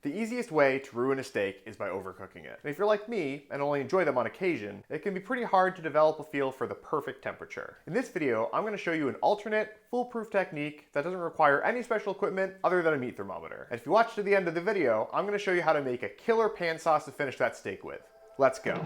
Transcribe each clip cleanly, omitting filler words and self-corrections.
The easiest way to ruin a steak is by overcooking it. And if you're like me and only enjoy them on occasion, it can be pretty hard to develop a feel for the perfect temperature. In this video, I'm going to show you an alternate, foolproof technique that doesn't require any special equipment other than a meat thermometer. And if you watch to the end of the video, I'm going to show you how to make a killer pan sauce to finish that steak with. Let's go.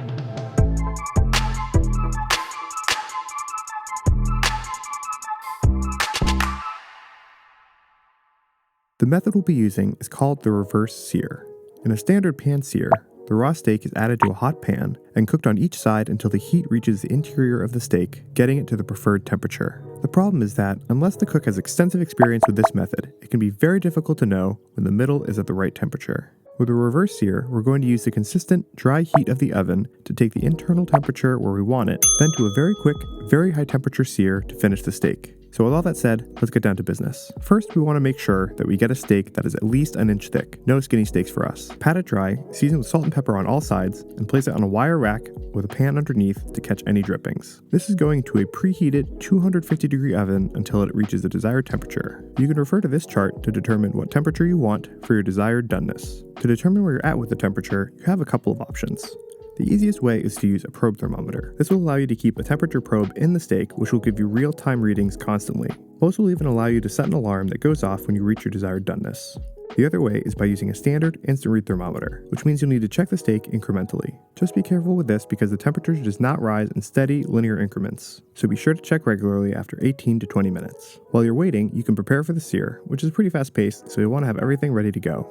The method we'll be using is called the reverse sear. In a standard pan sear, the raw steak is added to a hot pan and cooked on each side until the heat reaches the interior of the steak, getting it to the preferred temperature. The problem is that, unless the cook has extensive experience with this method, it can be very difficult to know when the middle is at the right temperature. With the reverse sear, we're going to use the consistent, dry heat of the oven to take the internal temperature where we want it, then to a very quick, very high temperature sear to finish the steak. So with all that said, let's get down to business. First, we want to make sure that we get a steak that is at least an inch thick. No skinny steaks for us. Pat it dry, season with salt and pepper on all sides, and place it on a wire rack with a pan underneath to catch any drippings. This is going to a preheated 250-degree oven until it reaches the desired temperature. You can refer to this chart to determine what temperature you want for your desired doneness. To determine where you're at with the temperature, you have a couple of options. The easiest way is to use a probe thermometer. This will allow you to keep a temperature probe in the steak, which will give you real-time readings constantly. Most will even allow you to set an alarm that goes off when you reach your desired doneness. The other way is by using a standard instant read thermometer, which means you'll need to check the steak incrementally. Just be careful with this because the temperature does not rise in steady, linear increments, so be sure to check regularly after 18 to 20 minutes. While you're waiting, you can prepare for the sear, which is pretty fast-paced, so you'll want to have everything ready to go.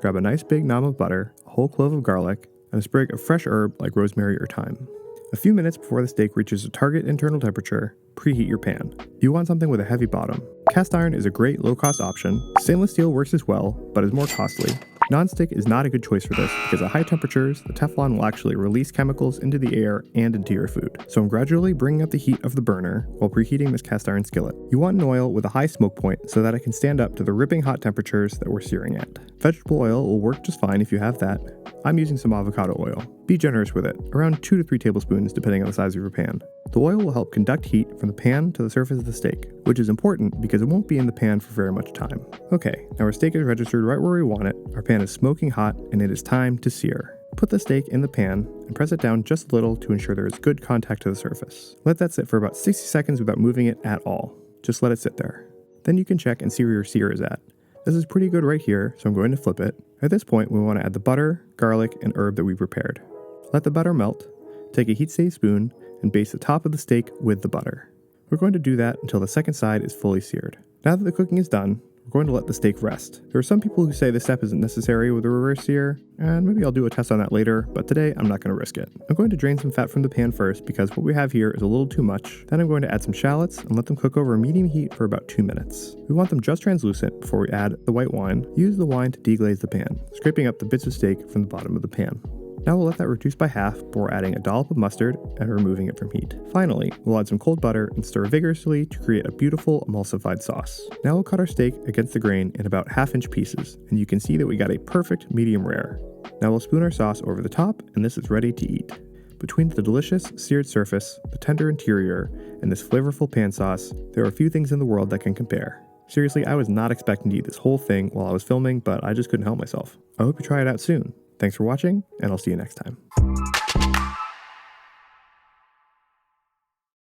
Grab a nice big knob of butter, a whole clove of garlic, and a sprig of fresh herb like rosemary or thyme. A few minutes before the steak reaches a target internal temperature, preheat your pan. You want something with a heavy bottom. Cast iron is a great low-cost option. Stainless steel works as well, but is more costly. Non-stick is not a good choice for this because at high temperatures, the Teflon will actually release chemicals into the air and into your food. So I'm gradually bringing up the heat of the burner while preheating this cast iron skillet. You want an oil with a high smoke point so that it can stand up to the ripping hot temperatures that we're searing at. Vegetable oil will work just fine if you have that. I'm using some avocado oil. Be generous with it, around 2 to 3 tablespoons depending on the size of your pan. The oil will help conduct heat from the pan to the surface of the steak, which is important because it won't be in the pan for very much time. Okay, now our steak is registered right where we want it, our pan is smoking hot, and it is time to sear. Put the steak in the pan and press it down just a little to ensure there is good contact to the surface. Let that sit for about 60 seconds without moving it at all. Just let it sit there. Then you can check and see where your sear is at. This is pretty good right here, so I'm going to flip it. At this point, we want to add the butter, garlic, and herb that we prepared. Let the butter melt, take a heat-safe spoon, and baste the top of the steak with the butter. We're going to do that until the second side is fully seared. Now that the cooking is done, we're going to let the steak rest. There are some people who say this step isn't necessary with a reverse sear, and maybe I'll do a test on that later, but today I'm not going to risk it. I'm going to drain some fat from the pan first because what we have here is a little too much. Then I'm going to add some shallots and let them cook over a medium heat for about 2 minutes. We want them just translucent before we add the white wine. Use the wine to deglaze the pan, scraping up the bits of steak from the bottom of the pan. Now we'll let that reduce by half before adding a dollop of mustard and removing it from heat. Finally, we'll add some cold butter and stir vigorously to create a beautiful emulsified sauce. Now we'll cut our steak against the grain in about half-inch pieces, and you can see that we got a perfect medium rare. Now we'll spoon our sauce over the top, and this is ready to eat. Between the delicious seared surface, the tender interior, and this flavorful pan sauce, there are a few things in the world that can compare. Seriously, I was not expecting to eat this whole thing while I was filming, but I just couldn't help myself. I hope you try it out soon. Thanks for watching, and I'll see you next time.